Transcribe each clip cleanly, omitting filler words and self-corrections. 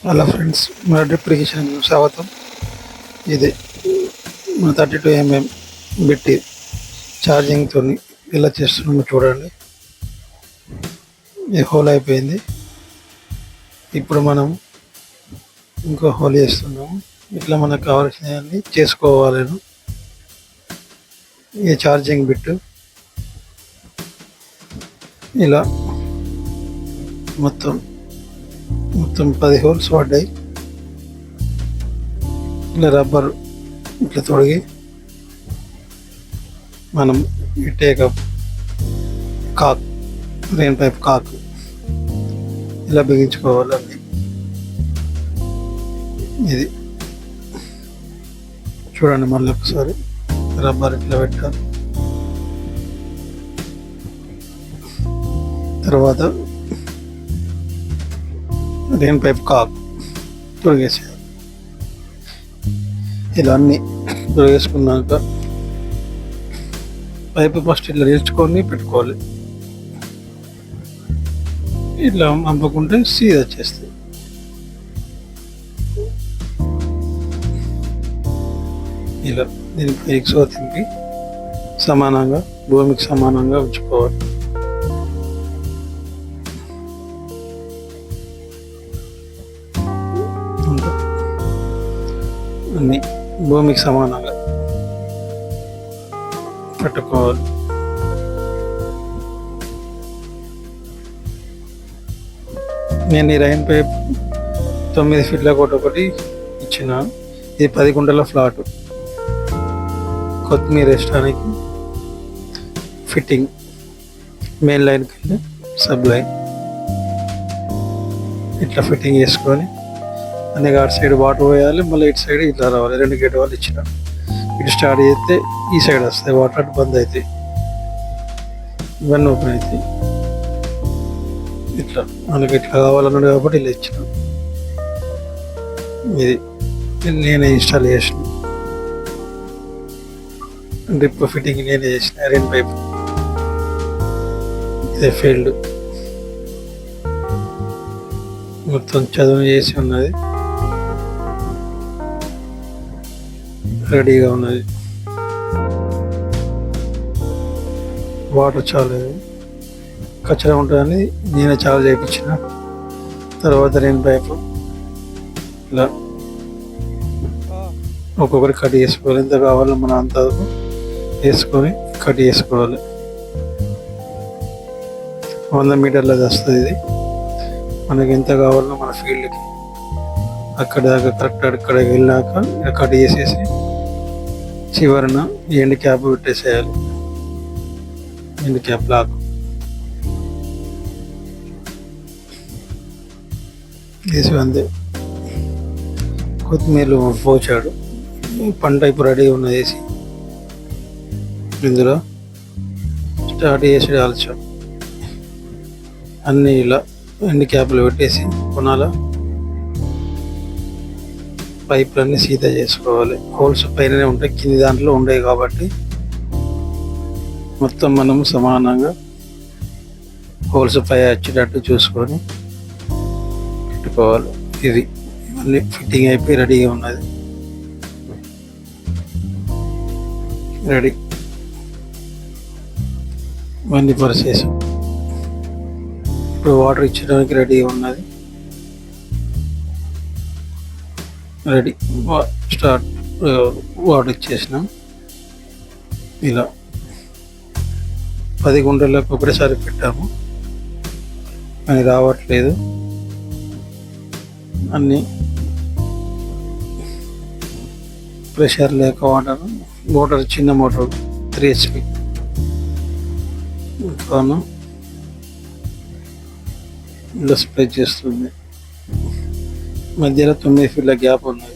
Hello friends, మన drip irrigation స్వాగతం. ఇది మన 32 mm పెట్టి ఛార్జింగ్తో ఇలా చేస్తున్నాము. చూడండి, ఈ హోల్ అయిపోయింది. ఇప్పుడు మనం ఇంకో హోల్ చేస్తున్నాము. ఇట్లా మనకు కావాల్సినవన్నీ చేసుకోవాలను. ఈ ఛార్జింగ్ బిట్ ఇలా మొత్తం మొత్తం 10 హోల్స్ పడ్డాయి. ఇలా రబ్బర్ ఇట్లా తొడిగి మనం ఈ టేకప్ కాక్ రెయిన్ పైప్ కాక్ ఇలా బిగించుకోవాలండి. ఇది చూడండి, మళ్ళీ ఒకసారి రబ్బర్ ఇట్లా పెట్టాలి. తర్వాత రెయిన్ పైప్ కాక్ తొడిగేసేయాలి. ఇలా అన్నీ తొడిగేసుకున్నాక పైపు ఫస్ట్ ఇట్లా నేర్చుకొని పెట్టుకోవాలి. ఇట్లా పంపకుంటే సీదా వచ్చేస్తుంది. ఇలా దీనికి ఎక్స్ట్రా తింపి సమానంగా భూమికి సమానంగా ఉంచుకోవాలి. అన్ని భూమికి సమానంగా పెట్టుకోవాలి. నేను ఈ రైన్ పైప్ 9 ఫీట్ల ఒకటి ఇచ్చిన. ఇది 10 గుంటల ఫ్లాట్. కొత్తిమీర వేయడానికి ఫిట్టింగ్ మెయిన్ లైన్కి వెళ్ళి సబ్ లైన్ ఇట్లా ఫిట్టింగ్ చేసుకొని అన్ని అటు సైడ్ వాటర్ పోయాలి, మళ్ళీ ఇటు సైడ్ ఇట్లా రావాలి. 2 గేట్ వాళ్ళు ఇచ్చిన. ఇటు స్టార్ట్ చేస్తే ఈ సైడ్ వస్తాయి వాటర్, అటు బంద్ అవుతాయి, ఇవన్నీ ఓపెన్ అవుతాయి. ఇట్లా మనకి ఇట్లా కావాలన్నాడు కాబట్టి ఇలా ఇచ్చిన. ఇది నేనే ఇన్స్టాల్ చేసిన. డ్రిప్ ఫిట్టింగ్ నేనే చేసిన. రెయిన్ పైప్ ఇదే ఫీల్డ్ మొత్తం చదువు చేసి ఉన్నది, రెడీగా ఉన్నది. వాటర్ చాలా కచ్చరా ఉంటుందని నేనే చాలా చేయించిన. తర్వాత రెయిన్ పైపు ఇలా ఒక్కొక్కటి కట్ చేసుకోవాలి. ఎంత కావాలో మన అంత వేసుకొని కట్ చేసుకోవాలి. 100 మీటర్లది వస్తుంది ఇది. మనకి ఎంత కావాలో మన ఫీల్డ్కి అక్కడ దాకా కరెక్ట్ అక్కడ వెళ్ళాక కట్ చేసేసి చివరన ఎండ్ క్యాప్ పెట్టేసేయాలి. ఎండ్ క్యాప్ లాక్ వేసి అంతే. కొత్తిమీర పోచాడు. పంట ఇప్పుడు రెడీ ఉన్నది. వేసి ఇందులో స్టార్ట్ చేసి ఆల్చాం. అన్నీ ఇలా ఎండ్ క్యాప్లు పెట్టేసి కొనాల పైపులన్నీ సీదా చేసుకోవాలి. హోల్స్ పైననే ఉంటాయి, కింది దాంట్లో ఉండవు కాబట్టి మొత్తం మనం సమానంగా హోల్స్ పై వచ్చేటట్టు చూసుకొని పెట్టుకోవాలి. ఇది ఇవన్నీ ఫిట్టింగ్ అయిపోయి రెడీగా ఉన్నది. రెడీ ఇవన్నీ పరిచేసాం. ఇప్పుడు వాటర్ ఇచ్చడానికి రెడీగా ఉన్నది. రెడీ స్టార్ట్ వాటర్ ఇచ్చేసినాం. ఇలా 10 గుంటలకు ఒకటేసారి పెట్టాము కానీ రావట్లేదు. అన్నీ ప్రెషర్ లేక మోటార్ చిన్న మోటార్ 3 HP ఇలా స్ప్రే చేస్తుంది. మధ్యలో 9 ఫీట్ల గ్యాప్ ఉన్నది.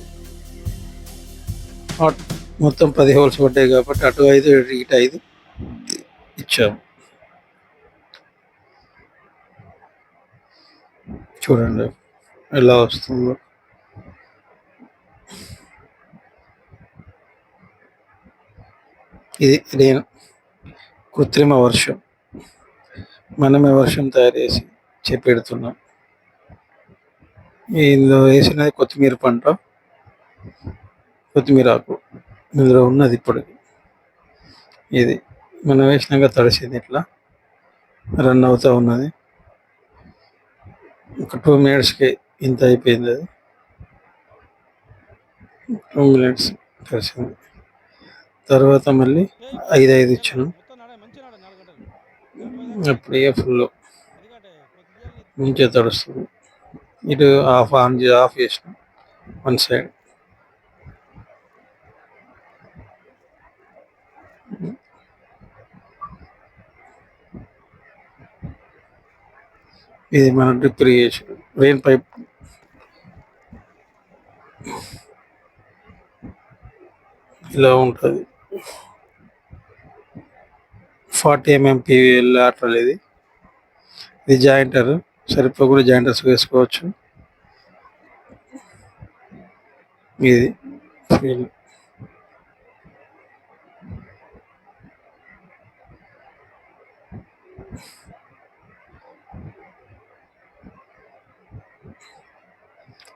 మొత్తం 10 హోల్స్ పడ్డాయి కాబట్టి అటు 5 ఇటు 5 ఇచ్చాము. చూడండి ఎలా వస్తుందో. ఇది నేను కృత్రిమ వర్షం, మనమే వర్షం తయారు చేసి పెడుతున్నాం. ఇందులో వేసినది కొత్తిమీర పంట, కొత్తిమీర ఆకు ఇందులో ఉన్నది ఇప్పుడు. ఇది మనం వేసినాక తడిసింది, ఇట్లా రన్ అవుతూ ఉన్నది. ఒక 2 మినిట్స్కి ఇంత అయిపోయింది. అది 2 మినిట్స్ తడిసింది. తర్వాత మళ్ళీ 5 ఇచ్చాను. అప్పుడు ఫుల్ మంచిగా తడుస్తుంది. ఇటు ఆఫ్ చేసిన 1 సైడ్. ఇది మన డ్రిప్ ఇరిగేషన్ రెయిన్ పైప్. ఇలా ఉంటుంది. 40 mm PVL లాటరల్. ఇది జాయింటర్, సరిపోకుండా జాయింటర్స్ వేసుకోవచ్చు. ఇది feel.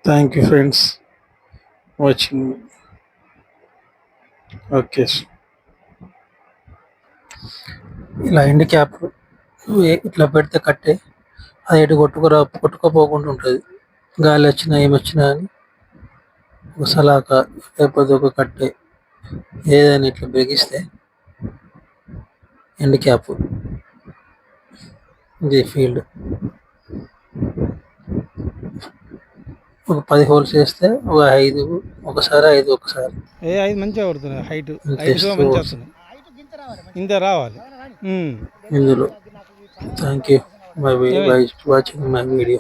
Thank you friends watching. Okay. ఇలా ఎండ్ క్యాప్ ఇట్లా పెడితే కట్టే అది ఎటు కొట్టుకోపోకుండా ఉంటుంది. గాలి వచ్చినా ఏమొచ్చినా అని ఒక సలాక లేకపోతే ఒక కట్టె ఏదైనా ఇట్లా బిగిస్తే ఎండ్ క్యాప్. ఇది ఫీల్డ్. ఒక 10 హోల్స్ వేస్తే ఒక 5, ఒకసారి 5, ఒకసారి 5 మంచిగా కొడుతున్నాయి. హైట్ మంచిగా వస్తుంది. ఇంత రావాలి ఇందులో. Thank you by watching my video.